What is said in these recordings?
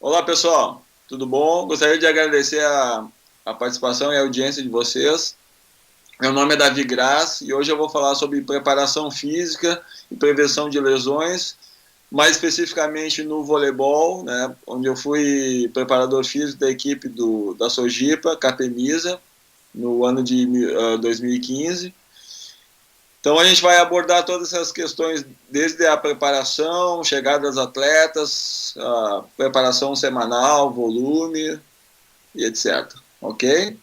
Olá, pessoal, tudo bom? Gostaria de agradecer a participação e a audiência de vocês. Meu nome é Davi Graz e hoje eu vou falar sobre preparação física e prevenção de lesões, mais especificamente no voleibol, né, onde eu fui preparador físico da equipe da Sojipa, Capemisa, no ano de 2015. Então a gente vai abordar todas essas questões, desde a preparação, chegada dos atletas, a preparação semanal, volume e etc. Ok?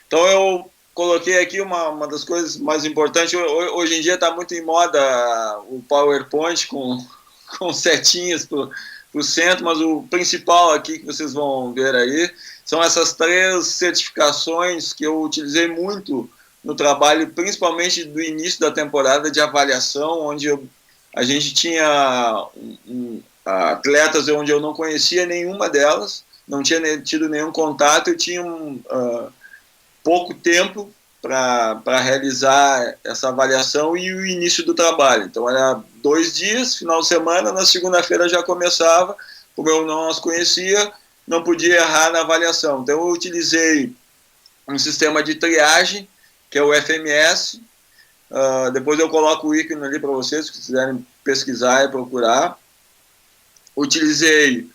Então eu coloquei aqui uma das coisas mais importantes. Hoje em dia está muito em moda o PowerPoint com setinhas para o centro, mas o principal aqui que vocês vão ver aí são essas 3 certificações que eu utilizei muito no trabalho, principalmente do início da temporada de avaliação, onde a gente tinha atletas onde eu não conhecia nenhuma delas, não tinha tido nenhum contato, eu tinha pouco tempo para realizar essa avaliação e o início do trabalho. Então, era 2 dias, final de semana, na segunda-feira já começava, como eu não as conhecia, não podia errar na avaliação. Então, eu utilizei um sistema de triagem, que é o FMS. Depois eu coloco o ícone ali para vocês, se quiserem pesquisar e procurar. Utilizei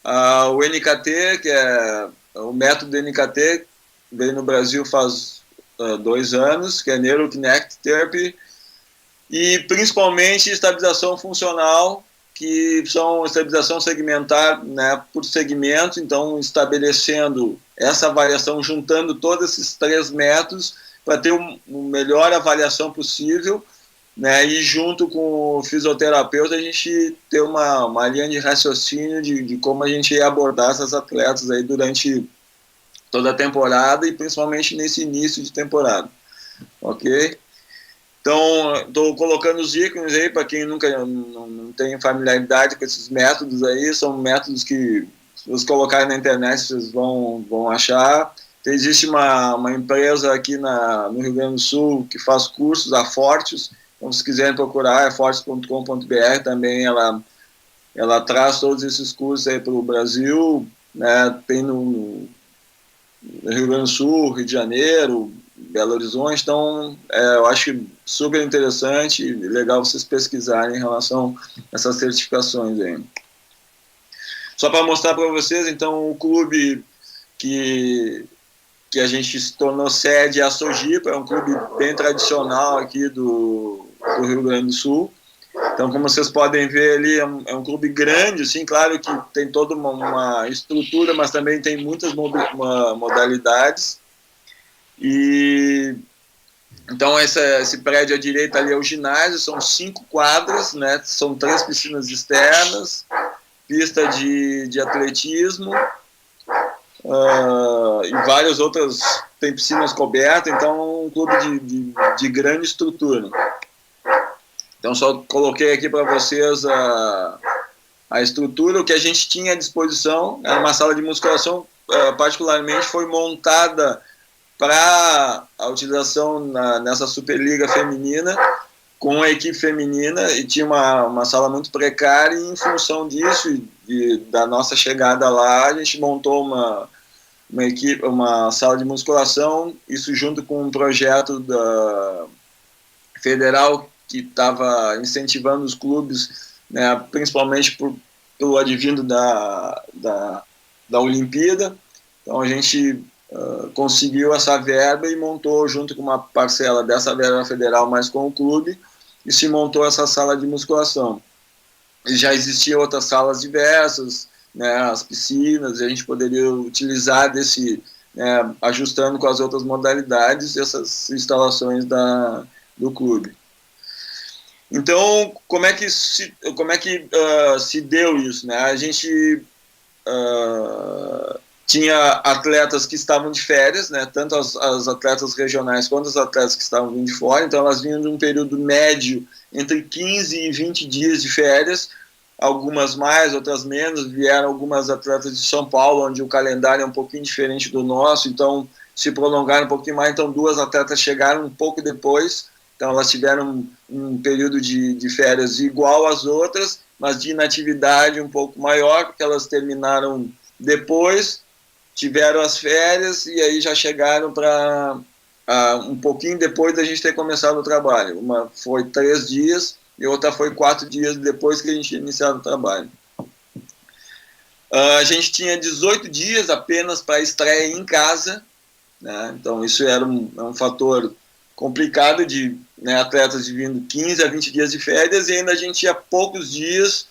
o NKT, que é o método NKT, veio no Brasil faz 2 anos, que é Neurokinetic Therapy, e principalmente estabilização funcional, que são estabilização segmentar, né, por segmento, então estabelecendo essa avaliação, juntando todos esses 3 métodos para ter uma melhor avaliação possível, né, e junto com o fisioterapeuta a gente ter uma linha de raciocínio de como a gente ia abordar essas atletas aí durante toda a temporada e principalmente nesse início de temporada, ok? Então, estou colocando os ícones aí para quem nunca não tem familiaridade com esses métodos aí, são métodos que, se vocês colocarem na internet, vocês vão achar. Então, existe uma empresa aqui no Rio Grande do Sul que faz cursos, a Fortes, então, se quiserem procurar, é fortes.com.br, também ela traz todos esses cursos aí para o Brasil, né, tem no Rio Grande do Sul, Rio de Janeiro, Belo Horizonte, então eu acho super interessante e legal vocês pesquisarem em relação a essas certificações aí. Só para mostrar para vocês, então, o clube que a gente se tornou sede é a Sojipa, é um clube bem tradicional aqui do Rio Grande do Sul. Então, como vocês podem ver ali, é um clube grande, assim, claro que tem toda uma estrutura, mas também tem muitas modalidades. E então esse prédio à direita ali é o ginásio, são 5 quadras, né? São 3 piscinas externas, pista de atletismo, e várias outras, tem piscinas cobertas, então é um clube de grande estrutura. Então só coloquei aqui para vocês a estrutura, o que a gente tinha à disposição, era uma sala de musculação, particularmente foi montada para a utilização nessa Superliga Feminina, com a equipe feminina, e tinha uma sala muito precária, e em função disso, da nossa chegada lá, a gente montou uma sala de musculação, isso junto com um projeto da federal que estava incentivando os clubes, né, principalmente pelo advindo da Olimpíada. Então a gente conseguiu essa verba e montou, junto com uma parcela dessa verba federal, mais com o clube, e se montou essa sala de musculação. E já existiam outras salas diversas, né, as piscinas, e a gente poderia utilizar né, ajustando com as outras modalidades, essas instalações do clube. Então, como é que se deu isso, né? A gente tinha atletas que estavam de férias, né? Tanto as atletas regionais quanto as atletas que estavam vindo de fora, então elas vinham de um período médio entre 15 e 20 dias de férias, algumas mais, outras menos. Vieram algumas atletas de São Paulo, onde o calendário é um pouquinho diferente do nosso, então se prolongaram um pouquinho mais, então 2 atletas chegaram um pouco depois, então elas tiveram um período de férias igual às outras, mas de inatividade um pouco maior, porque elas terminaram depois, tiveram as férias e aí já chegaram para um pouquinho depois da gente ter começado o trabalho. Uma foi 3 dias e outra foi 4 dias depois que a gente tinha iniciado o trabalho. A gente tinha 18 dias apenas para estreia em casa, né? Então isso era um fator complicado de, né, atletas vindo 15 a 20 dias de férias e ainda a gente tinha poucos dias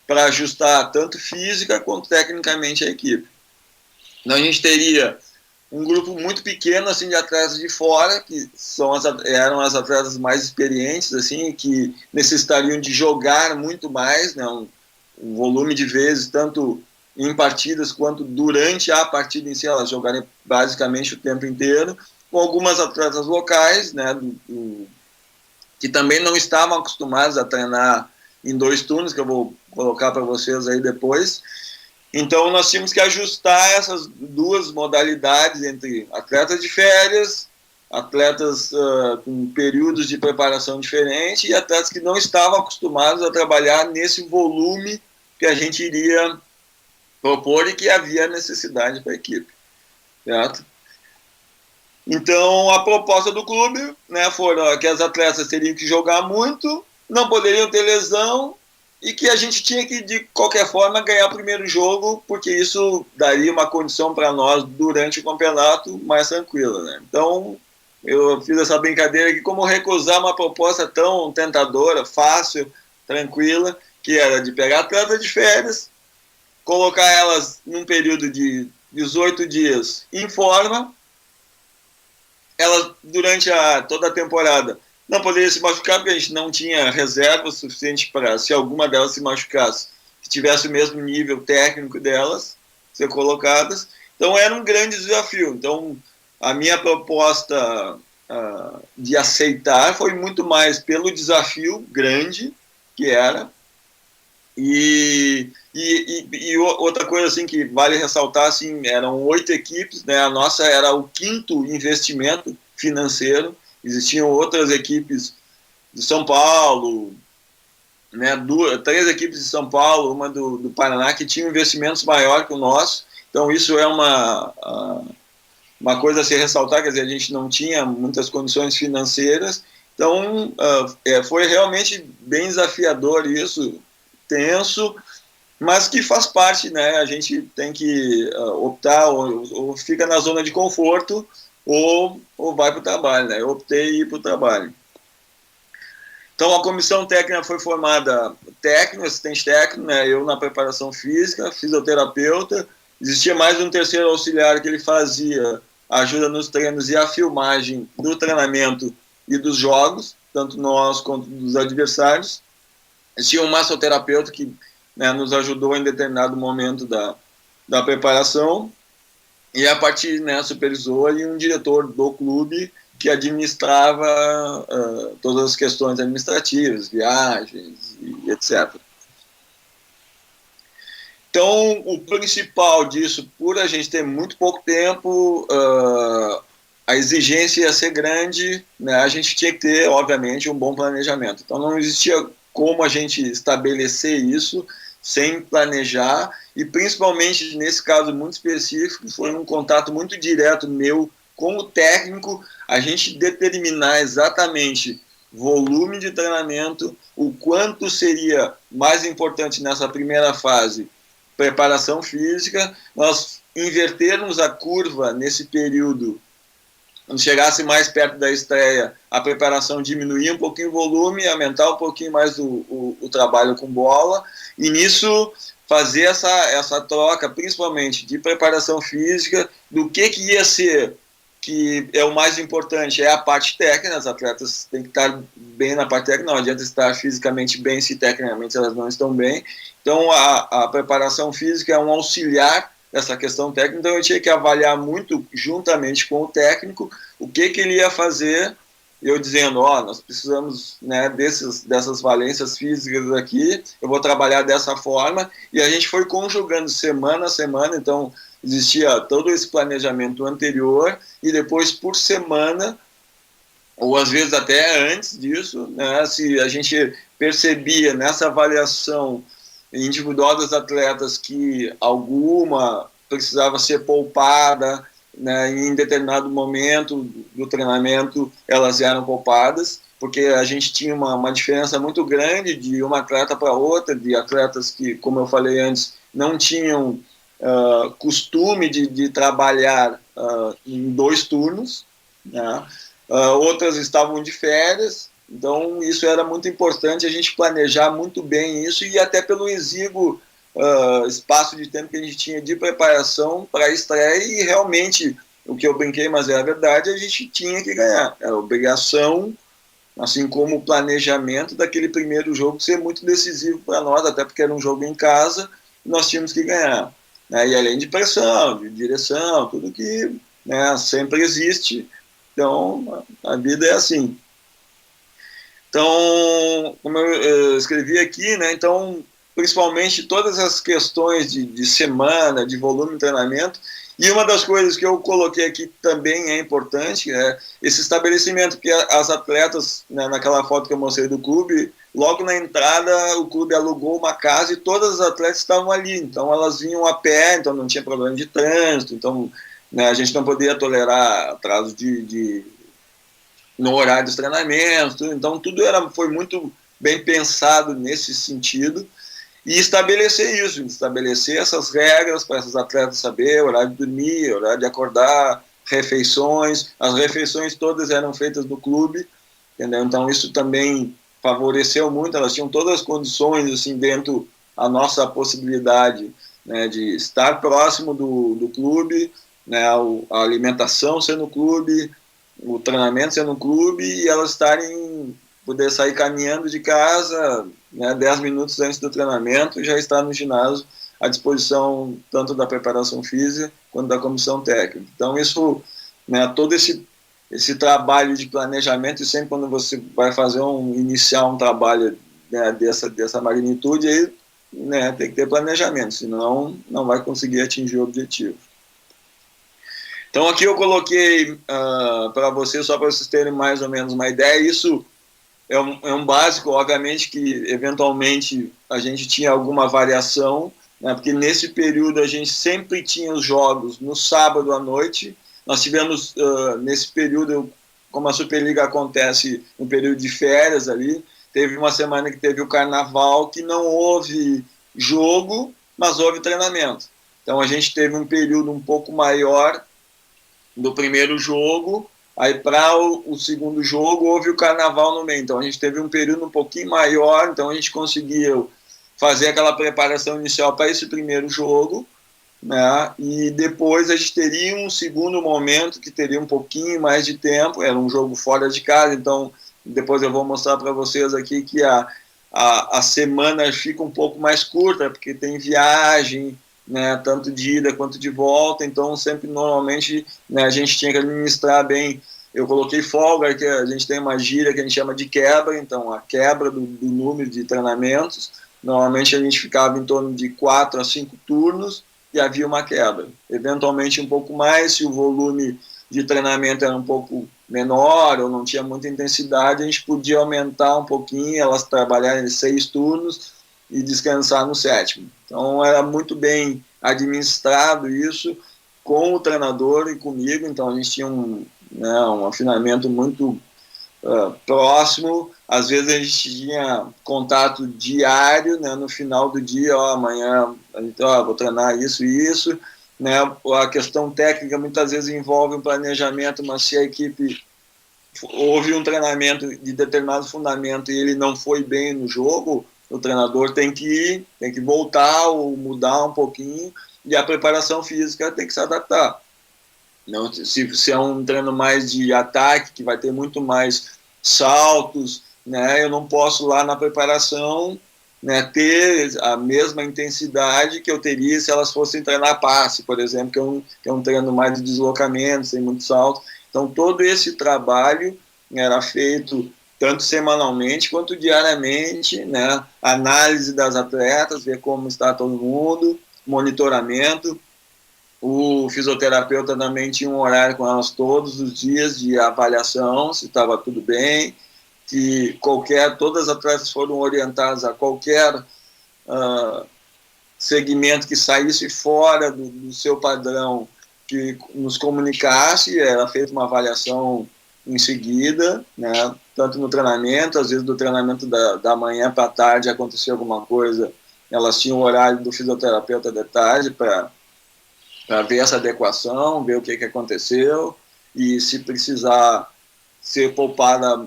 para ajustar tanto física quanto tecnicamente a equipe. Então a gente teria um grupo muito pequeno assim de atletas de fora, que eram as atletas mais experientes, assim, que necessitariam de jogar muito mais, né, um volume de vezes, tanto em partidas quanto durante a partida em si, elas jogarem basicamente o tempo inteiro, com algumas atletas locais, né, que também não estavam acostumados a treinar em 2 turnos, que eu vou colocar para vocês aí depois. Então nós tínhamos que ajustar essas 2 modalidades entre atletas de férias, atletas com períodos de preparação diferentes e atletas que não estavam acostumados a trabalhar nesse volume que a gente iria propor e que havia necessidade para a equipe, certo? Então a proposta do clube, né, foram que as atletas teriam que jogar muito, não poderiam ter lesão e que a gente tinha que, de qualquer forma, ganhar o primeiro jogo, porque isso daria uma condição para nós, durante o campeonato, mais tranquila, né? Então, eu fiz essa brincadeira aqui, como recusar uma proposta tão tentadora, fácil, tranquila, que era de pegar atletas de férias, colocar elas num período de 18 dias em forma, elas, durante toda a temporada, não poderia se machucar, porque a gente não tinha reserva suficiente para, se alguma delas se machucasse, que tivesse o mesmo nível técnico delas, ser colocadas. Então era um grande desafio. Então a minha proposta de aceitar foi muito mais pelo desafio grande que era. E outra coisa assim que vale ressaltar, assim, eram 8 equipes, né? A nossa era o 5º investimento financeiro. Existiam outras equipes de São Paulo, né, 3 equipes de São Paulo, uma do Paraná, que tinham investimentos maiores que o nosso. Então isso é uma coisa a se ressaltar, quer dizer, a gente não tinha muitas condições financeiras. Então foi realmente bem desafiador isso, tenso, mas que faz parte, né? A gente tem que optar, ou fica na zona de conforto, ou vai para o trabalho, né? Eu optei ir para o trabalho. Então a comissão técnica foi formada técnico, assistente técnico, né? Eu na preparação física, fisioterapeuta, existia mais um terceiro auxiliar que ele fazia ajuda nos treinos e a filmagem do treinamento e dos jogos, tanto nós quanto dos adversários. Existia um massoterapeuta que, né, nos ajudou em determinado momento da preparação, e a partir, né, supervisor e um diretor do clube que administrava todas as questões administrativas, viagens e etc. Então, o principal disso, por a gente ter muito pouco tempo, a exigência ia ser grande, né, a gente tinha que ter, obviamente, um bom planejamento. Então, não existia como a gente estabelecer isso sem planejar, e principalmente nesse caso muito específico, foi um contato muito direto meu com o técnico, a gente determinar exatamente volume de treinamento, o quanto seria mais importante nessa primeira fase, preparação física, nós invertermos a curva nesse período. Quando chegasse mais perto da estreia, a preparação diminuía um pouquinho o volume, aumentar um pouquinho mais o trabalho com bola, e nisso fazer essa troca, principalmente de preparação física, do que ia ser, que é o mais importante, é a parte técnica. As atletas têm que estar bem na parte técnica, não adianta estar fisicamente bem se tecnicamente elas não estão bem. Então a preparação física é um auxiliar dessa questão técnica, então eu tinha que avaliar muito juntamente com o técnico o que ele ia fazer, eu dizendo, nós precisamos, né, dessas valências físicas aqui, eu vou trabalhar dessa forma, e a gente foi conjugando semana a semana. Então existia todo esse planejamento anterior, e depois por semana ou às vezes até antes disso, né, se a gente percebia nessa avaliação individual das atletas que alguma precisava ser poupada, né, em determinado momento do treinamento elas eram poupadas, porque a gente tinha uma diferença muito grande de uma atleta para outra, de atletas que, como eu falei antes, não tinham costume de trabalhar em 2 turnos, né? Outras estavam de férias, então isso era muito importante, a gente planejar muito bem isso, e até pelo exíguo espaço de tempo que a gente tinha de preparação para a estreia, e realmente, o que eu brinquei, mas é a verdade, a gente tinha que ganhar, era obrigação, assim como o planejamento daquele primeiro jogo ser muito decisivo para nós, até porque era um jogo em casa, nós tínhamos que ganhar, né? E além de pressão, de direção, tudo que, né, sempre existe. Então, a vida é assim. Então, como eu escrevi aqui, né, então, principalmente todas as questões de semana, de volume de treinamento, e uma das coisas que eu coloquei aqui também é importante, é esse estabelecimento, que as atletas, né, naquela foto que eu mostrei do clube, logo na entrada o clube alugou uma casa e todas as atletas estavam ali, então elas vinham a pé, então não tinha problema de trânsito, então, né, a gente não podia tolerar atraso no horário dos treinamentos, então tudo foi muito bem pensado nesse sentido, e estabelecer isso, estabelecer essas regras para esses atletas saber horário de dormir, horário de acordar, refeições, as refeições todas eram feitas no clube, entendeu? Então isso também favoreceu muito, elas tinham todas as condições, assim, dentro da nossa possibilidade, né, de estar próximo do clube, né, a alimentação ser no clube, o treinamento ser no clube, e elas poder sair caminhando de casa, né, 10 minutos antes do treinamento, já estar no ginásio à disposição tanto da preparação física quanto da comissão técnica. Então isso, né, todo esse trabalho de planejamento, e sempre quando você vai iniciar um trabalho, né, dessa magnitude, aí, né, tem que ter planejamento, senão não vai conseguir atingir o objetivo. Então aqui eu coloquei para vocês, só para vocês terem mais ou menos uma ideia, isso é um básico, obviamente que eventualmente a gente tinha alguma variação, né, porque nesse período a gente sempre tinha os jogos no sábado à noite, nós tivemos nesse período, como a Superliga acontece no período de férias ali, teve uma semana que teve o Carnaval, que não houve jogo, mas houve treinamento. Então a gente teve um período um pouco maior do primeiro jogo, aí para o segundo jogo houve o Carnaval no meio, então a gente teve um período um pouquinho maior, então a gente conseguiu fazer aquela preparação inicial para esse primeiro jogo, né? E depois a gente teria um segundo momento que teria um pouquinho mais de tempo, era um jogo fora de casa, então depois eu vou mostrar para vocês aqui que a semana fica um pouco mais curta, porque tem viagem, né, tanto de ida quanto de volta, então sempre normalmente, né, a gente tinha que administrar bem. Eu coloquei folga, que a gente tem uma gíria que a gente chama de quebra, então a quebra do número de treinamentos, normalmente a gente ficava em torno de 4 a 5 turnos e havia uma quebra, eventualmente um pouco mais, se o volume de treinamento era um pouco menor ou não tinha muita intensidade, a gente podia aumentar um pouquinho, elas trabalharem 6 turnos e descansar no 7º. Então era muito bem administrado isso com o treinador e comigo, então a gente tinha um afinamento muito próximo, às vezes a gente tinha contato diário, né, no final do dia, amanhã vou treinar isso e isso, né, a questão técnica muitas vezes envolve um planejamento, mas se a equipe houve um treinamento de determinado fundamento e ele não foi bem no jogo, o treinador tem que voltar ou mudar um pouquinho, e a preparação física tem que se adaptar. Não, se é um treino mais de ataque, que vai ter muito mais saltos, né, eu não posso lá na preparação, né, ter a mesma intensidade que eu teria se elas fossem treinar passe, por exemplo, que é um treino mais de deslocamento, sem muito salto. Então todo esse trabalho era feito tanto semanalmente quanto diariamente, né, análise das atletas, ver como está todo mundo, monitoramento. O fisioterapeuta também tinha um horário com elas todos os dias de avaliação, se estava tudo bem, que todas as atletas foram orientadas a qualquer segmento que saísse fora do seu padrão, que nos comunicasse, era feita uma avaliação em seguida, né? Tanto no treinamento, às vezes do treinamento da manhã para a tarde acontecia alguma coisa, elas tinham o horário do fisioterapeuta de tarde para ver essa adequação, ver o que aconteceu e se precisar ser poupada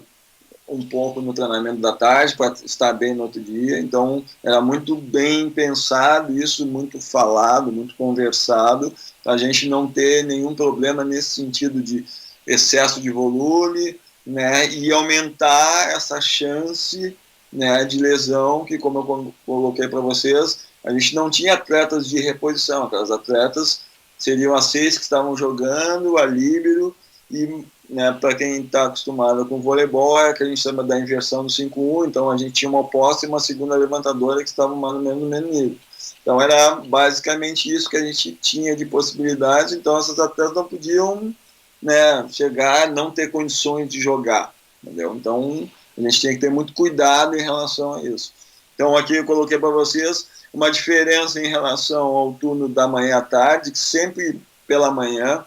um pouco no treinamento da tarde para estar bem no outro dia. Então era muito bem pensado isso, muito falado, muito conversado, para a gente não ter nenhum problema nesse sentido de excesso de volume, né, e aumentar essa chance, né, de lesão, que como eu coloquei para vocês, a gente não tinha atletas de reposição, aquelas atletas seriam as 6 que estavam jogando, a líbero, e, né, para quem está acostumado com voleibol, é que a gente chama da inversão do 5-1, então a gente tinha uma oposta e uma segunda levantadora que estavam mais ou menos no mesmo nível. Então era basicamente isso que a gente tinha de possibilidades, então essas atletas não podiam, né, chegar, não ter condições de jogar, entendeu? Então a gente tinha que ter muito cuidado em relação a isso. Então aqui eu coloquei para vocês uma diferença em relação ao turno da manhã à tarde, que sempre pela manhã,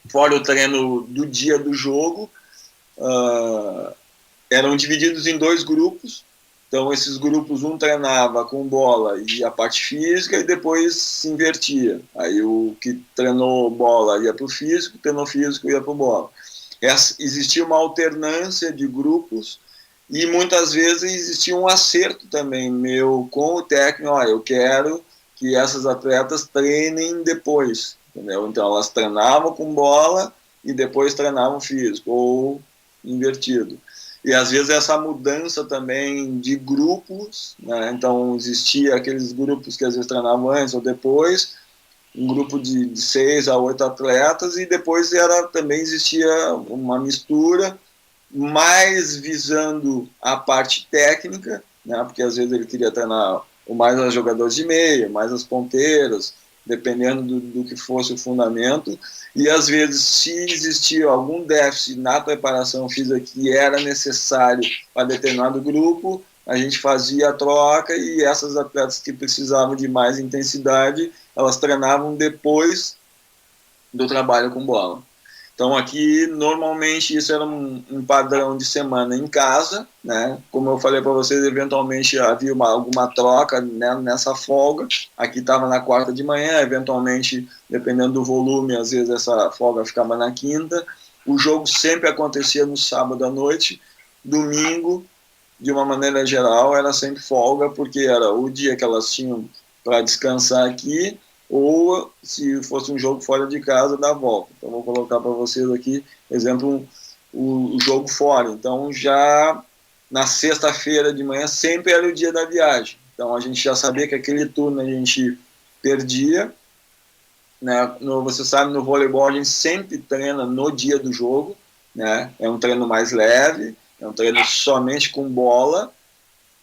fora o treino do dia do jogo, eram divididos em 2 grupos. Então esses grupos, um treinava com bola e a parte física e depois se invertia. Aí o que treinou bola ia para o físico, treinou físico ia para o bola. Existia uma alternância de grupos e muitas vezes existia um acerto também meu com o técnico, eu quero que essas atletas treinem depois, entendeu? Então elas treinavam com bola e depois treinavam físico, ou invertido. E às vezes essa mudança também de grupos, né? Então existia aqueles grupos que às vezes treinavam antes ou depois, um grupo de 6 a 8 atletas, e depois também existia uma mistura, mais visando a parte técnica, né? Porque às vezes ele queria treinar mais os jogadores de meia, mais as ponteiras, dependendo do que fosse o fundamento, e às vezes se existia algum déficit na preparação física que era necessário para determinado grupo, a gente fazia a troca, e essas atletas que precisavam de mais intensidade, elas treinavam depois do trabalho com bola. Então aqui normalmente isso era um padrão de semana em casa, né? Como eu falei para vocês, eventualmente havia alguma troca, né, nessa folga. Aqui estava na quarta de manhã, eventualmente, dependendo do volume, às vezes essa folga ficava na quinta. O jogo sempre acontecia no sábado à noite. Domingo, de uma maneira geral, era sempre folga, porque era o dia que elas tinham para descansar aqui, ou se fosse um jogo fora de casa, dar volta. Então vou colocar para vocês aqui, exemplo, o jogo fora. Então já na sexta-feira de manhã sempre era o dia da viagem. Então a gente já sabia que aquele turno a gente perdia, né? Você sabe, no voleibol a gente sempre treina no dia do jogo, né? É um treino mais leve, é um treino somente com bola,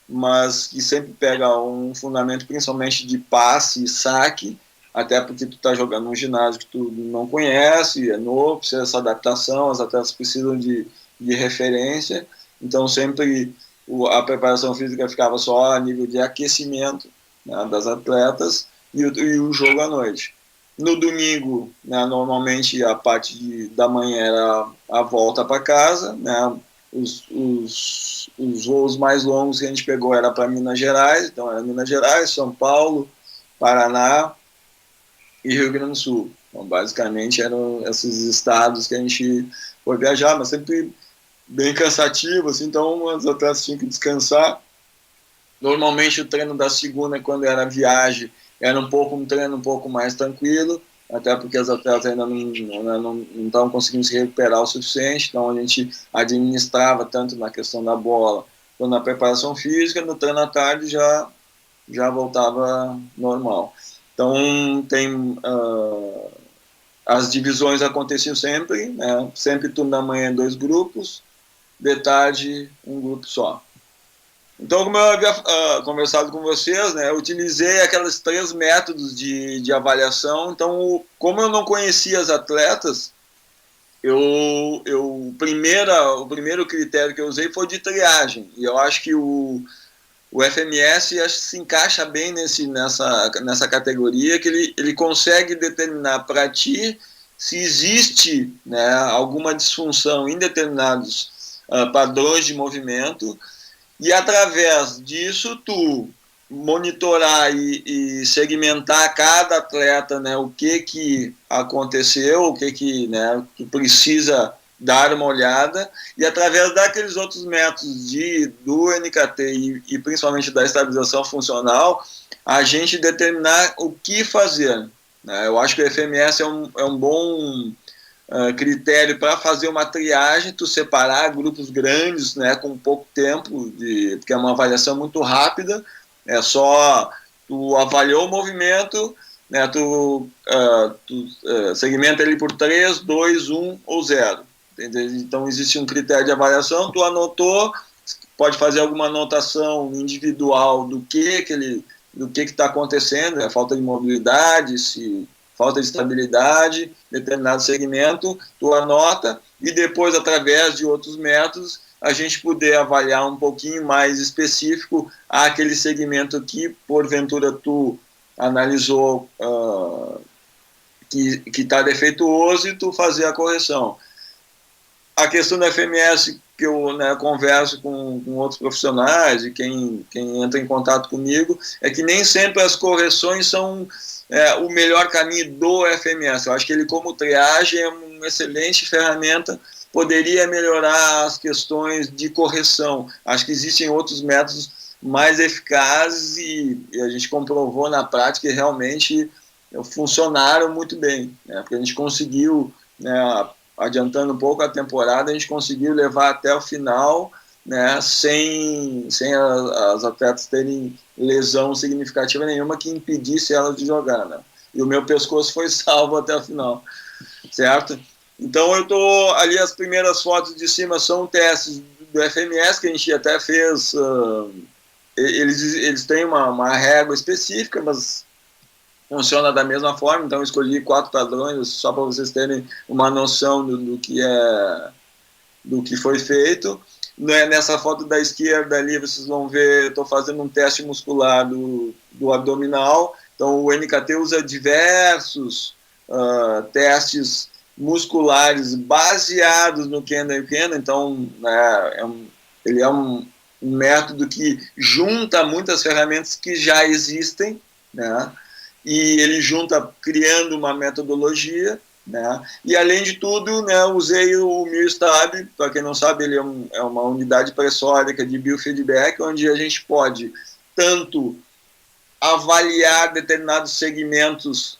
mas que sempre pega um fundamento principalmente de passe e saque, até porque tu está jogando num ginásio que tu não conhece, é novo, precisa dessa adaptação, as atletas precisam de referência, então sempre a preparação física ficava só a nível de aquecimento, né, das atletas, e o jogo à noite. No domingo, né, normalmente a parte da manhã era a volta para casa, né, os voos mais longos que a gente pegou era para Minas Gerais, então era Minas Gerais, São Paulo, Paraná e Rio Grande do Sul. Então, basicamente, eram esses estados que a gente foi viajar, mas sempre bem cansativo, assim, então os atletas tinham que descansar. Normalmente, o treino da segunda, quando era viagem, era um treino um pouco mais tranquilo, até porque as atletas ainda não estavam conseguindo se recuperar o suficiente, então a gente administrava tanto na questão da bola quanto na preparação física, no treino à tarde já voltava normal. Então as divisões aconteciam sempre, né? Sempre turno da manhã 2 grupos, de tarde um grupo só. Então, como eu havia conversado com vocês, né, eu utilizei aqueles 3 métodos de avaliação. Então, como eu não conhecia as atletas, o primeiro critério que eu usei foi de triagem. E eu acho que o FMS acho que se encaixa bem nessa categoria, que ele consegue determinar para ti se existe, né, alguma disfunção em determinados padrões de movimento, e através disso tu monitorar e segmentar cada atleta, né, o que aconteceu, o que né, tu precisa dar uma olhada, e através daqueles outros métodos do NKT e principalmente da estabilização funcional, a gente determinar o que fazer, né? Eu acho que o FMS é um bom critério para fazer uma triagem, tu separar grupos grandes, né, com pouco tempo, porque é uma avaliação muito rápida, é só tu avaliou o movimento, né, tu segmenta ele por 3, 2, 1 ou 0. Entendeu? Então existe um critério de avaliação, tu anotou, pode fazer alguma anotação individual do que está acontecendo, né, falta de mobilidade, se falta de estabilidade, determinado segmento, tu anota, e depois, através de outros métodos, a gente poder avaliar um pouquinho mais específico aquele segmento que, porventura, tu analisou que está defeituoso, e tu fazer a correção. A questão do FMS, que eu, né, converso com outros profissionais e quem entra em contato comigo, é que nem sempre as correções são o melhor caminho do FMS. Eu acho que ele, como triagem, é uma excelente ferramenta, poderia melhorar as questões de correção. Acho que existem outros métodos mais eficazes e a gente comprovou na prática que realmente funcionaram muito bem, né, porque a gente conseguiu, né, adiantando um pouco a temporada, a gente conseguiu levar até o final, né, sem as atletas terem lesão significativa nenhuma que impedisse elas de jogar, né? E o meu pescoço foi salvo até o final, certo? Então eu tô ali, as primeiras fotos de cima são testes do FMS que a gente até fez. Eles têm uma régua específica, mas funciona da mesma forma. Então eu escolhi 4 padrões só para vocês terem uma noção do que foi feito. Nessa foto da esquerda ali vocês vão ver, eu estou fazendo um teste muscular do abdominal. Então o NKT usa diversos testes musculares baseados no Kenda e Kenda. Então ele é um método que junta muitas ferramentas que já existem, né? E ele junta criando uma metodologia, né? E além de tudo, né, usei o MirStab. Para quem não sabe, ele é uma unidade pressórica de biofeedback, onde a gente pode tanto avaliar determinados segmentos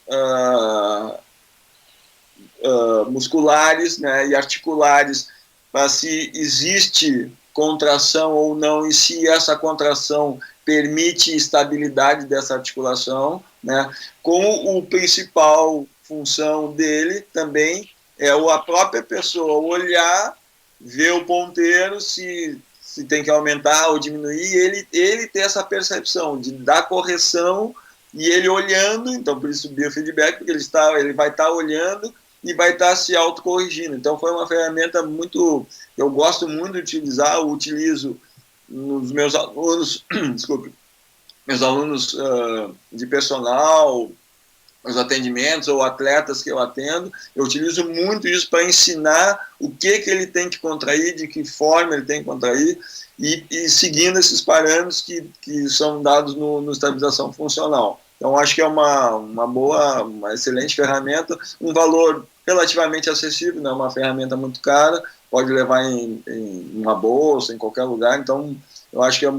musculares, né, e articulares, para se existe contração ou não, e se essa contração permite estabilidade dessa articulação, né? Com o principal função dele também é a própria pessoa olhar, ver o ponteiro, se tem que aumentar ou diminuir, ele ter essa percepção de dar correção, e ele olhando. Então por isso o biofeedback, porque ele vai estar olhando e vai estar se autocorrigindo. Então foi uma ferramenta eu gosto muito de utilizar, eu utilizo nos meus alunos, desculpe, meus alunos de personal, os atendimentos ou atletas que eu atendo, eu utilizo muito isso para ensinar o que ele tem que contrair, de que forma ele tem que contrair, e seguindo esses parâmetros que são dados no estabilização funcional. Então, acho que é uma excelente ferramenta, um valor relativamente acessível, não é uma ferramenta muito cara, pode levar em uma bolsa, em qualquer lugar. Então, eu acho que é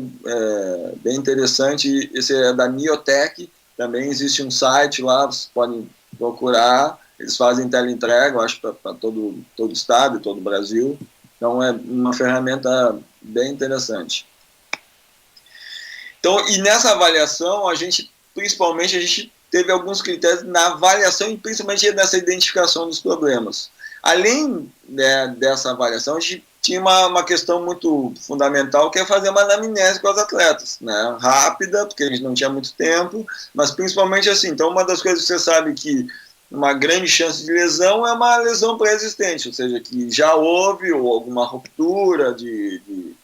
bem interessante. Esse é da Niotech, também existe um site lá, vocês podem procurar, eles fazem teleentrega, eu acho, para todo o estado, todo o Brasil. Então, é uma ferramenta bem interessante. Então, e nessa avaliação, principalmente, a gente teve alguns critérios na avaliação e principalmente nessa identificação dos problemas. Além, né, dessa avaliação, a gente tinha uma questão muito fundamental, que é fazer uma anamnese com os atletas, né? Rápida, porque a gente não tinha muito tempo, mas principalmente assim. Então, uma das coisas que você sabe que uma grande chance de lesão é uma lesão pré-existente, ou seja, que já houve ou alguma ruptura de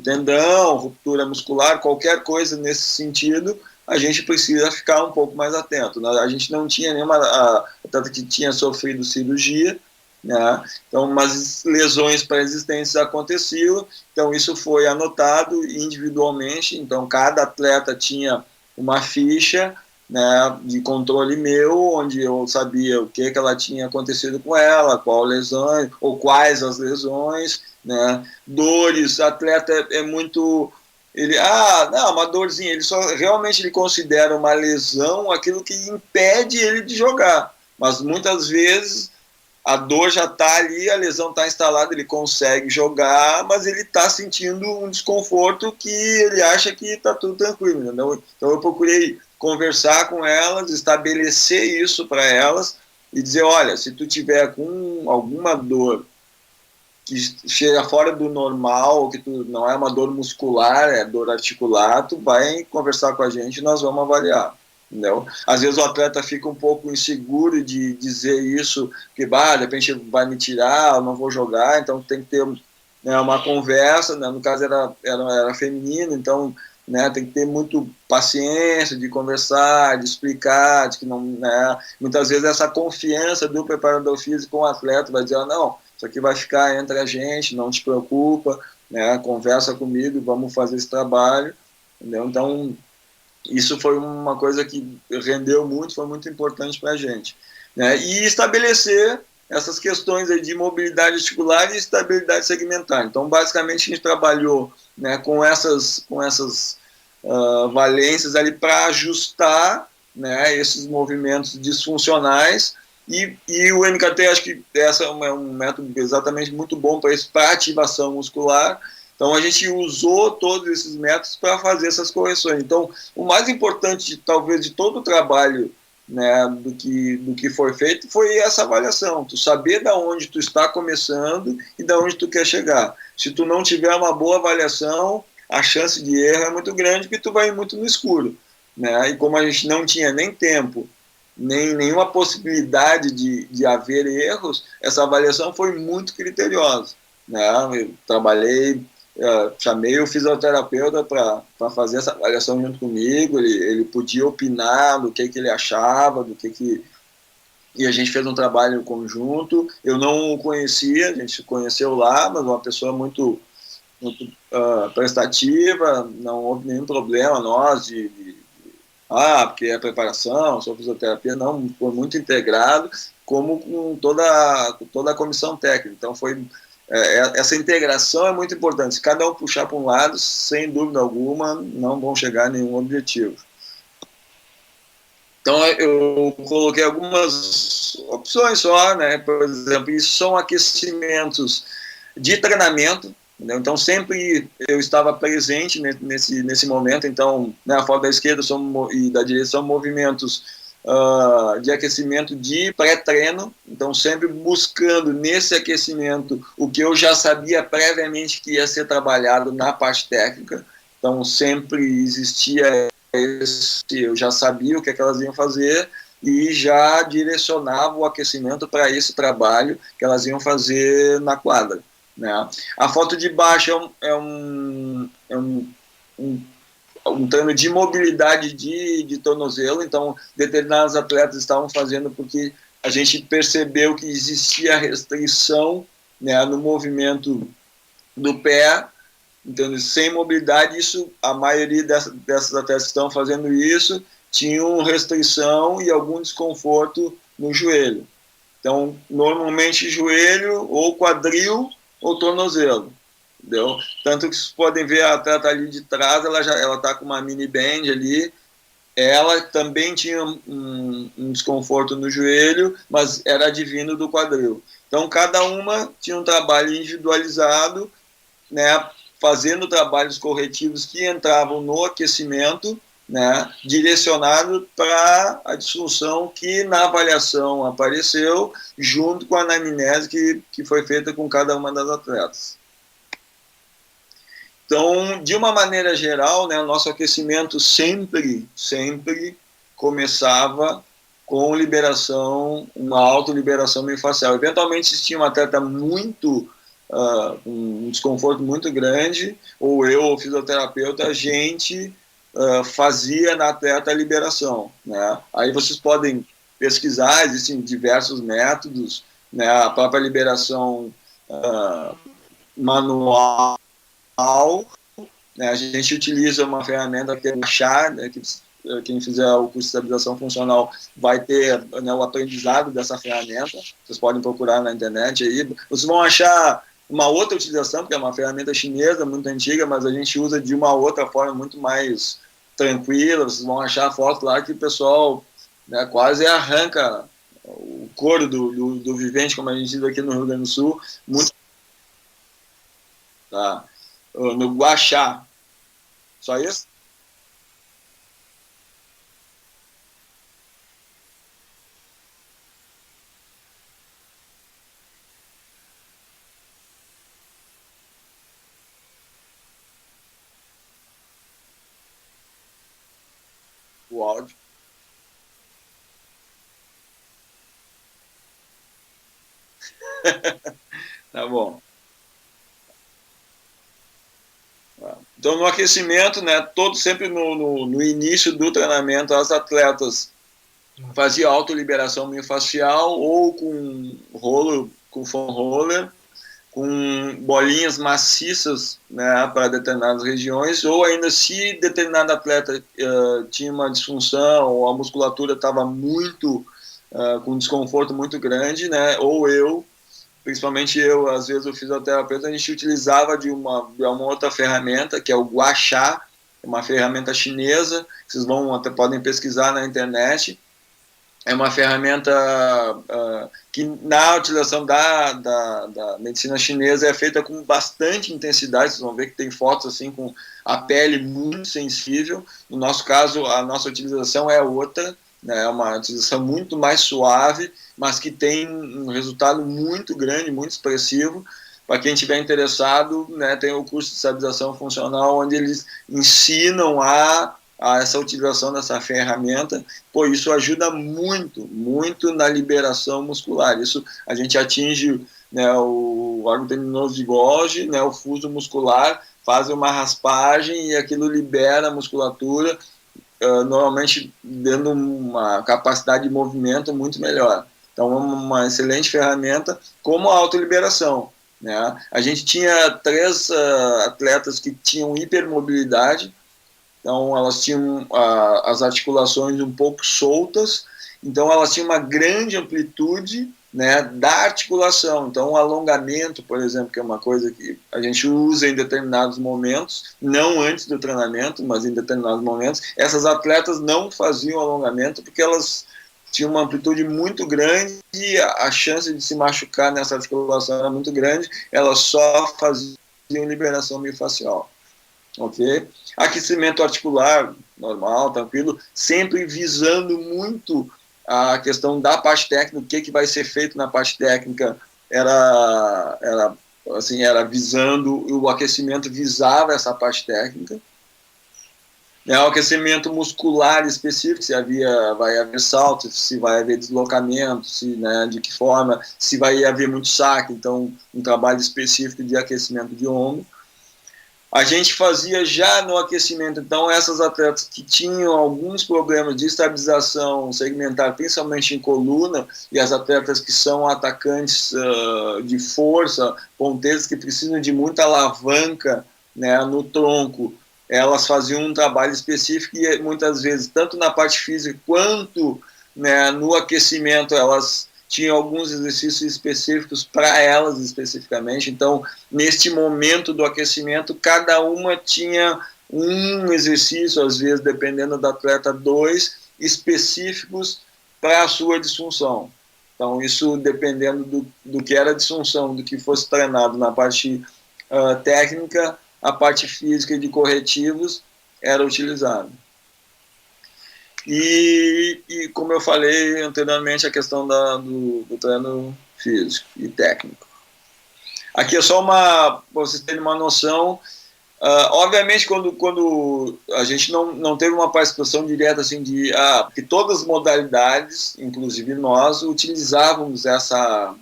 tendão, ruptura muscular, qualquer coisa nesse sentido, a gente precisa ficar um pouco mais atento, né? A gente não tinha nenhuma atleta que tinha sofrido cirurgia, né? Então, umas lesões pré-existentes aconteciam, então isso foi anotado individualmente, então cada atleta tinha uma ficha, né, de controle meu, onde eu sabia o que ela tinha acontecido com ela, qual lesão, ou quais as lesões, né, dores, atleta é muito... Ele, não, uma dorzinha, ele só realmente ele considera uma lesão aquilo que impede ele de jogar, mas muitas vezes a dor já está ali, a lesão está instalada, ele consegue jogar, mas ele está sentindo um desconforto que ele acha que está tudo tranquilo, entendeu? Então eu procurei conversar com elas, estabelecer isso para elas e dizer, olha, se tu tiver com alguma dor que chega fora do normal, que tu não é uma dor muscular, é dor articular, tu vai conversar com a gente e nós vamos avaliar. Entendeu? Às vezes o atleta fica um pouco inseguro de dizer isso, que de repente vai me tirar, eu não vou jogar, então tem que ter, né, uma conversa, né? No caso era feminino, então, né, tem que ter muito paciência de conversar, de explicar, de que não, né, muitas vezes essa confiança do preparador físico com o atleta vai dizer, não, isso aqui vai ficar entre a gente, não te preocupa, né, conversa comigo, vamos fazer esse trabalho, entendeu? Então isso foi uma coisa que rendeu muito, foi muito importante para a gente, né? E estabelecer essas questões aí de mobilidade articular e estabilidade segmentar. Então, basicamente, a gente trabalhou, né, com essas valências ali para ajustar, né, esses movimentos disfuncionais e o NKT, acho que essa é um método exatamente muito bom para isso, para ativação muscular. Então, a gente usou todos esses métodos para fazer essas correções. Então, o mais importante, talvez, de todo o trabalho, né, do que foi feito, foi essa avaliação. Tu saber da onde tu está começando e da onde tu quer chegar. Se tu não tiver uma boa avaliação, a chance de erro é muito grande, porque tu vai muito no escuro, né? E como a gente não tinha nem tempo, nem nenhuma possibilidade de haver erros, essa avaliação foi muito criteriosa, né? Eu trabalhei, chamei o fisioterapeuta para fazer essa avaliação junto comigo, ele podia opinar do que ele achava, e a gente fez um trabalho conjunto. Eu não o conhecia, a gente se conheceu lá, mas uma pessoa muito prestativa, não houve nenhum problema nós porque é preparação, sou fisioterapia, não, foi muito integrado, como com toda a comissão técnica. Então essa integração é muito importante. Se cada um puxar para um lado, sem dúvida alguma, não vão chegar a nenhum objetivo. Então eu coloquei algumas opções só, né? Por exemplo, isso são aquecimentos de treinamento, entendeu? Então sempre eu estava presente nesse momento. Então, né, a foto da esquerda e da direita são movimentos de aquecimento de pré-treino, então sempre buscando nesse aquecimento o que eu já sabia previamente que ia ser trabalhado na parte técnica. Então sempre existia eu já sabia o que elas iam fazer e já direcionava o aquecimento para esse trabalho que elas iam fazer na quadra, né? A foto de baixo é um treino de mobilidade de tornozelo. Então determinados atletas estavam fazendo porque a gente percebeu que existia restrição, né, no movimento do pé. Então, sem mobilidade, a maioria dessas atletas que estão fazendo isso tinham restrição e algum desconforto no joelho. Então, normalmente joelho, ou quadril, ou tornozelo. Entendeu? Tanto que vocês podem ver a atleta ali de trás, ela está com uma mini band ali. Ela também tinha um desconforto no joelho, mas era advindo do quadril. Então, cada uma tinha um trabalho individualizado, né, fazendo trabalhos corretivos que entravam no aquecimento, né, direcionado para a disfunção que na avaliação apareceu, junto com a anamnese que foi feita com cada uma das atletas. Então, de uma maneira geral, né, o nosso aquecimento sempre começava com liberação, uma autoliberação miofascial. Eventualmente, se tinha um atleta muito, um desconforto muito grande, ou eu, ou o fisioterapeuta, a gente fazia na atleta a liberação, né? Aí vocês podem pesquisar, existem diversos métodos, né? A própria liberação manual, né? A gente utiliza uma ferramenta que é o Char, né? Que quem fizer o curso de estabilização funcional vai ter, né, o aprendizado dessa ferramenta. Vocês podem procurar na internet aí. Vocês vão achar uma outra utilização, porque é uma ferramenta chinesa muito antiga, mas a gente usa de uma outra forma muito mais tranquila. Vocês vão achar foto lá que o pessoal, né, quase arranca o couro do vivente, como a gente diz aqui no Rio Grande do Sul, muito, tá? No Guaxá. Só isso? O áudio. Tá bom. Então, no aquecimento, né, todo sempre no início do treinamento, as atletas faziam autoliberação miofascial ou com rolo, com foam roller, com bolinhas maciças, né, para determinadas regiões, ou ainda se determinado atleta tinha uma disfunção ou a musculatura estava muito com desconforto muito grande, né, ou eu, principalmente eu, às vezes o fisioterapeuta, a gente utilizava de uma outra ferramenta, que é o Gua Sha, uma ferramenta chinesa, vocês vão até podem pesquisar na internet. É uma ferramenta que na utilização da medicina chinesa é feita com bastante intensidade. Vocês vão ver que tem fotos assim com a pele muito sensível. No nosso caso, a nossa utilização é outra, né? É uma utilização muito mais suave, mas que tem um resultado muito grande, muito expressivo. Para quem estiver interessado, né, tem o curso de estabilização funcional, onde eles ensinam a essa utilização dessa ferramenta. Pô, isso ajuda muito na liberação muscular. Isso a gente atinge, né, o órgão tendinoso de Golgi, né, o fuso muscular, faz uma raspagem e aquilo libera a musculatura, normalmente dando uma capacidade de movimento muito melhor. Então, é uma excelente ferramenta, como a autoliberação, né? A gente tinha 3 atletas que tinham hipermobilidade, então elas tinham as articulações um pouco soltas, então elas tinham uma grande amplitude, né, da articulação. Então o alongamento, por exemplo, que é uma coisa que a gente usa em determinados momentos, não antes do treinamento, mas em determinados momentos, essas atletas não faziam alongamento porque elas tinham uma amplitude muito grande e a chance de se machucar nessa articulação era muito grande, elas só faziam liberação miofascial. Ok? Aquecimento articular, normal, tranquilo, sempre visando muito a questão da parte técnica, o que vai ser feito na parte técnica, era visando, o aquecimento visava essa parte técnica. O aquecimento muscular específico, se vai haver salto, se vai haver deslocamento, né, de que forma, se vai haver muito saque, então um trabalho específico de aquecimento de ombro. A gente fazia já no aquecimento, então essas atletas que tinham alguns problemas de estabilização segmentar, principalmente em coluna, e as atletas que são atacantes de força, ponteiras que precisam de muita alavanca, né, no tronco, elas faziam um trabalho específico e muitas vezes, tanto na parte física quanto, né, no aquecimento, elas tinham alguns exercícios específicos para elas especificamente. Então, neste momento do aquecimento, cada uma tinha um exercício, às vezes, dependendo da atleta, 2 específicos para a sua disfunção. Então, isso dependendo do que era a disfunção, do que fosse treinado na parte técnica, a parte física e de corretivos era utilizado. E como eu falei anteriormente, a questão do treino físico e técnico. Aqui é só para vocês terem uma noção, Obviamente, quando a gente não teve uma participação direta, assim, porque todas as modalidades, inclusive nós, utilizávamos essa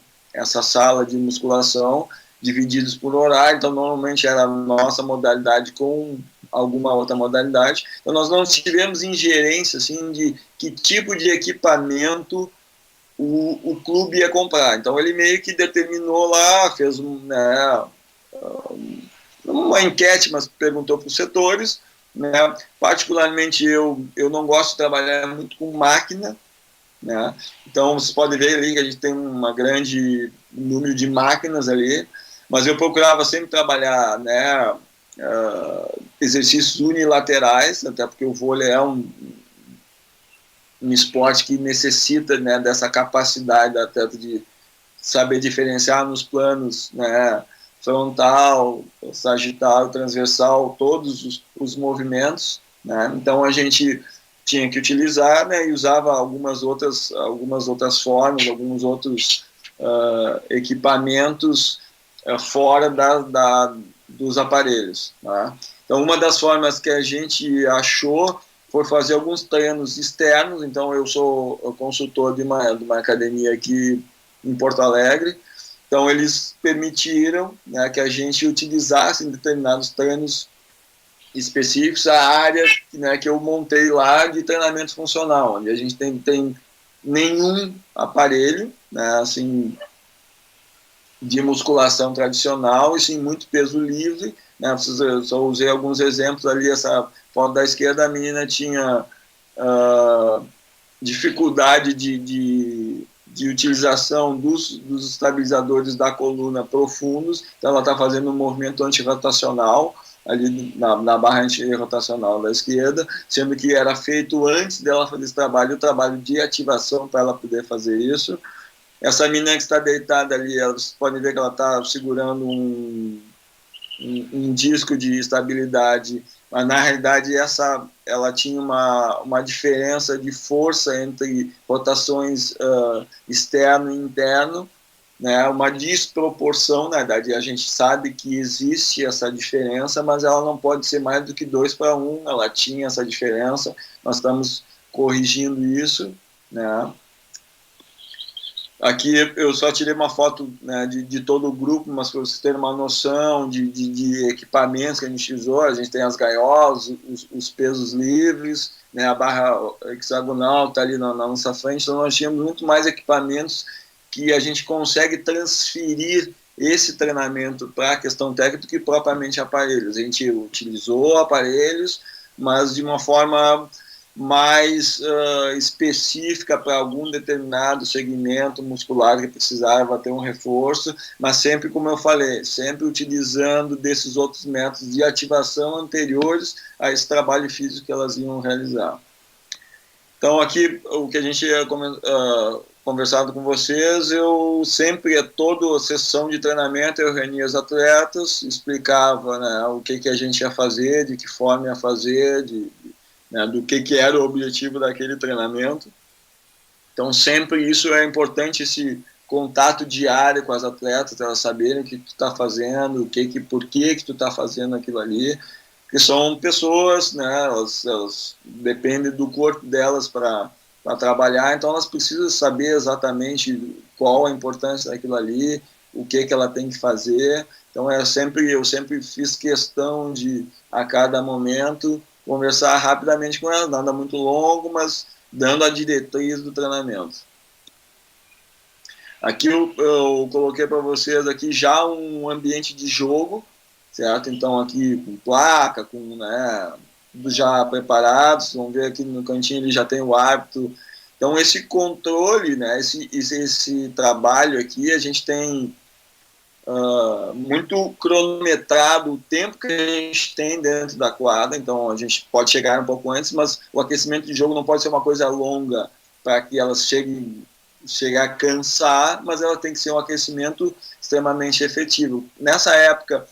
sala de musculação divididos por horário, então normalmente era a nossa modalidade com alguma outra modalidade, então nós não tivemos ingerência, assim, de que tipo de equipamento o clube ia comprar, então ele meio que determinou lá, fez uma enquete, mas perguntou para os setores, né? Particularmente eu não gosto de trabalhar muito com máquina, né? Então vocês podem ver ali que a gente tem um grande número de máquinas ali, mas eu procurava sempre trabalhar, né, exercícios unilaterais, até porque o vôlei é um esporte que necessita, né, dessa capacidade do atleta de saber diferenciar nos planos, né, frontal, sagital, transversal, todos os movimentos, né? Então a gente tinha que utilizar, né, e usava algumas outras formas, alguns outros equipamentos fora dos aparelhos, tá? Então uma das formas que a gente achou foi fazer alguns treinos externos. Então eu sou consultor de uma academia aqui em Porto Alegre. Então, eles permitiram, né, que a gente utilizasse em determinados treinos específicos a área, né, que eu montei lá de treinamento funcional, onde a gente tem nenhum aparelho, né, assim, de musculação tradicional, e sim muito peso livre. Né, eu só usei alguns exemplos ali. Essa foto da esquerda, a menina tinha dificuldade de utilização dos estabilizadores da coluna profundos, então ela está fazendo um movimento antirrotacional ali na barra antirrotacional da esquerda, sendo que era feito antes dela fazer esse trabalho, o trabalho de ativação para ela poder fazer isso. Essa menina que está deitada ali, vocês podem ver que ela está segurando um disco de estabilidade, mas na realidade ela tinha uma diferença de força entre rotações externo e interno, né, uma desproporção. Na verdade, a gente sabe que existe essa diferença, mas ela não pode ser mais do que 2:1, ela tinha essa diferença, nós estamos corrigindo isso, né. Aqui eu só tirei uma foto, né, de todo o grupo, mas para vocês terem uma noção de equipamentos que a gente usou. A gente tem as gaiolas, os pesos livres, né, a barra hexagonal está ali na nossa frente. Então nós tínhamos muito mais equipamentos que a gente consegue transferir esse treinamento para a questão técnica do que propriamente aparelhos. A gente utilizou aparelhos, mas de uma forma mais específica para algum determinado segmento muscular que precisava ter um reforço, mas sempre, como eu falei, sempre utilizando desses outros métodos de ativação anteriores a esse trabalho físico que elas iam realizar. Então aqui o que a gente ia conversado com vocês, eu sempre, toda sessão de treinamento, eu reunia os atletas, explicava, né, o que a gente ia fazer, de que forma ia fazer, né, do que era o objetivo daquele treinamento. Então sempre isso é importante, esse contato diário com as atletas, elas saberem o que tu está fazendo, por que tu está fazendo aquilo ali, que são pessoas, né, elas dependem do corpo delas para trabalhar, então elas precisam saber exatamente qual a importância daquilo ali, o que ela tem que fazer. Então eu sempre fiz questão de, a cada momento, conversar rapidamente com elas, nada muito longo, mas dando a diretriz do treinamento. Aqui eu coloquei para vocês aqui já um ambiente de jogo, certo? Então aqui com placa, com, né, já preparados. Vamos ver aqui no cantinho, ele já tem o árbitro. Então esse controle, né, esse trabalho aqui, a gente tem muito cronometrado o tempo que a gente tem dentro da quadra. Então a gente pode chegar um pouco antes, mas o aquecimento de jogo não pode ser uma coisa longa para que elas cheguem a cansar, mas ela tem que ser um aquecimento extremamente efetivo. Nessa época,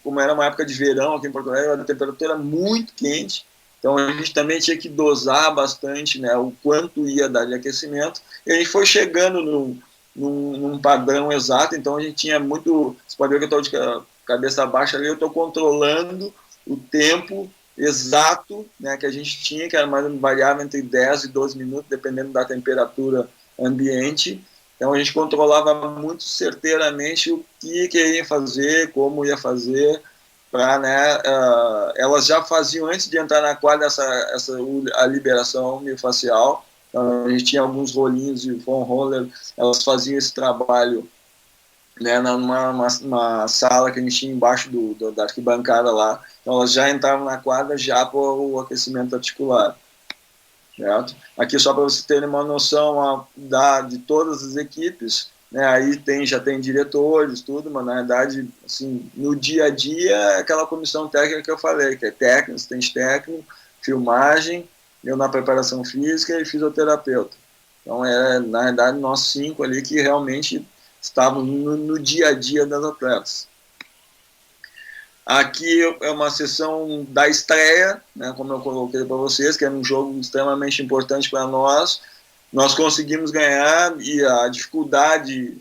como era uma época de verão aqui em Porto Alegre, a temperatura era muito quente, então a gente também tinha que dosar bastante, né, o quanto ia dar de aquecimento, e a gente foi chegando num padrão exato. Então a gente tinha muito, você pode ver que eu estou de cabeça baixa ali, eu estou controlando o tempo exato, né, que a gente tinha, que era mais variável entre 10 e 12 minutos, dependendo da temperatura ambiente. Então a gente controlava muito certeiramente o que ia fazer, como ia fazer, para, né, elas já faziam antes de entrar na quadra a liberação miofascial. Então, a gente tinha alguns rolinhos de foam roller, elas faziam esse trabalho, né, numa sala que a gente tinha embaixo da arquibancada lá. Então elas já entravam na quadra já para o aquecimento articular. Certo? Aqui só para você terem uma noção de todas as equipes, né, aí já tem diretores, tudo, mas na verdade, assim, no dia a dia, é aquela comissão técnica que eu falei, que é técnico, assistente técnico, filmagem, eu na preparação física e fisioterapeuta. Então, na verdade, nós 5 ali que realmente estavam no dia a dia das atletas. Aqui é uma sessão da estreia, né, como eu coloquei para vocês, que era um jogo extremamente importante para nós. Nós conseguimos ganhar e a dificuldade,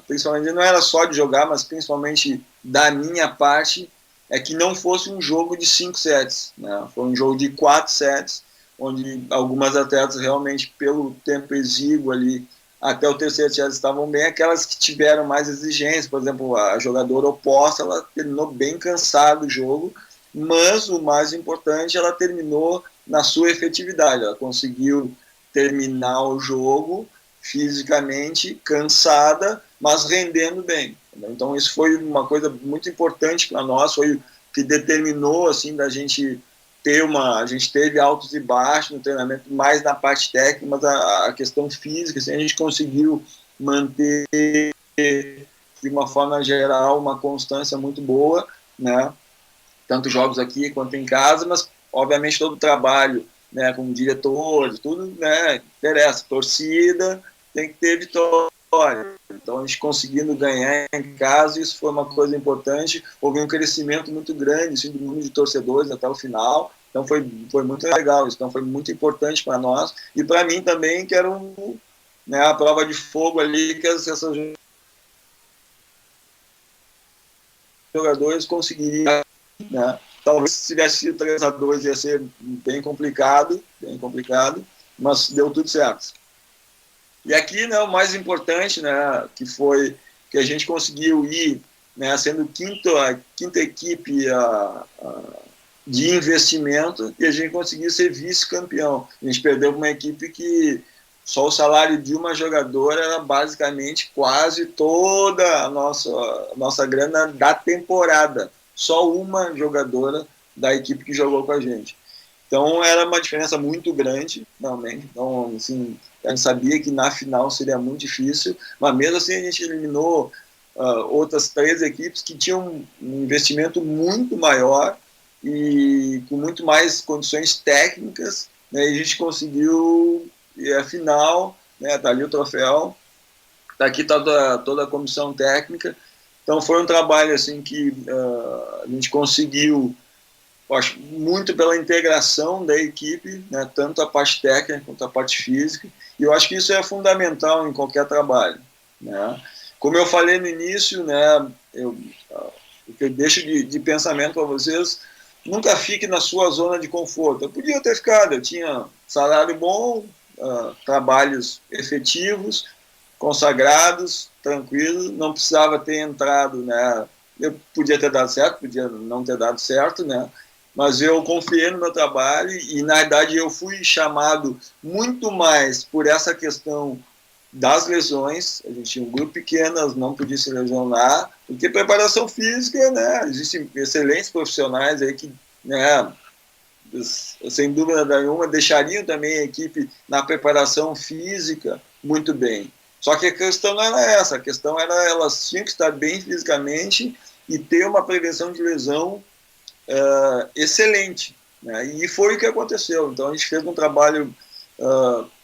principalmente, não era só de jogar, mas principalmente da minha parte, é que não fosse um jogo de 5 sets. Né? Foi um jogo de 4 sets, onde algumas atletas realmente, pelo tempo exíguo ali, até o terceiro set estavam bem, aquelas que tiveram mais exigência, por exemplo, a jogadora oposta, ela terminou bem cansada do jogo, mas o mais importante, ela terminou na sua efetividade, ela conseguiu terminar o jogo fisicamente cansada, mas rendendo bem. Entendeu? Então isso foi uma coisa muito importante para nós, foi o que determinou assim da gente a gente teve altos e baixos no treinamento, mais na parte técnica, mas a questão física, assim, a gente conseguiu manter de uma forma geral uma constância muito boa, né? Tanto jogos aqui quanto em casa, mas obviamente todo o trabalho, né, com diretores, tudo, né, interessa, torcida, tem que ter vitória. Então, a gente conseguindo ganhar em casa, isso foi uma coisa importante. Houve um crescimento muito grande assim, do número de torcedores até o final. Então, foi muito legal. Então, foi muito importante para nós. E para mim também, que era né, a prova de fogo ali, que essas jogadores conseguiriam, né? Talvez se tivesse sido 3-2 ia ser bem complicado, mas deu tudo certo. E aqui, né, o mais importante, né, que foi que a gente conseguiu ir, né, sendo a quinta equipe de investimento, e a gente conseguiu ser vice-campeão. A gente perdeu para uma equipe que só o salário de uma jogadora era basicamente quase toda a nossa grana da temporada. Só uma jogadora da equipe que jogou com a gente. Então era uma diferença muito grande, realmente. Então, assim, a gente sabia que na final seria muito difícil, mas mesmo assim a gente eliminou outras 3 equipes que tinham um investimento muito maior e com muito mais condições técnicas, né, e a gente conseguiu ir à final, né, tá ali o troféu, tá aqui toda a comissão técnica. Então foi um trabalho assim que a gente conseguiu, acho, muito pela integração da equipe, né, tanto a parte técnica quanto a parte física, e eu acho que isso é fundamental em qualquer trabalho. Né? Como eu falei no início, né, o que eu deixo de pensamento para vocês, nunca fique na sua zona de conforto. Eu podia ter ficado, eu tinha salário bom, trabalhos efetivos, consagrados, tranquilo, não precisava ter entrado, né? Eu podia ter dado certo, podia não ter dado certo, né? Mas eu confiei no meu trabalho e, na verdade, eu fui chamado muito mais por essa questão das lesões. A gente tinha um grupo pequeno, não podia se lesionar, porque preparação física, né? Existem excelentes profissionais aí que, né, sem dúvida nenhuma, deixariam também a equipe na preparação física muito bem. Só que a questão não era essa, a questão era elas tinham que estar bem fisicamente e ter uma prevenção de lesão excelente. Né? E foi o que aconteceu. Então a gente fez um trabalho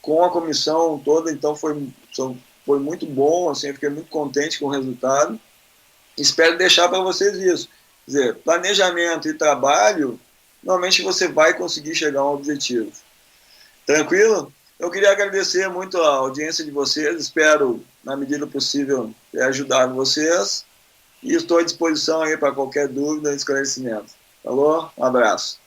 com a comissão toda, então foi muito bom, assim, eu fiquei muito contente com o resultado. Espero deixar para vocês isso. Quer dizer, planejamento e trabalho, normalmente você vai conseguir chegar a um objetivo. Tranquilo? Eu queria agradecer muito a audiência de vocês, espero, na medida possível, ter ajudado vocês. e estou à disposição aí para qualquer dúvida e esclarecimento. Falou? Um abraço.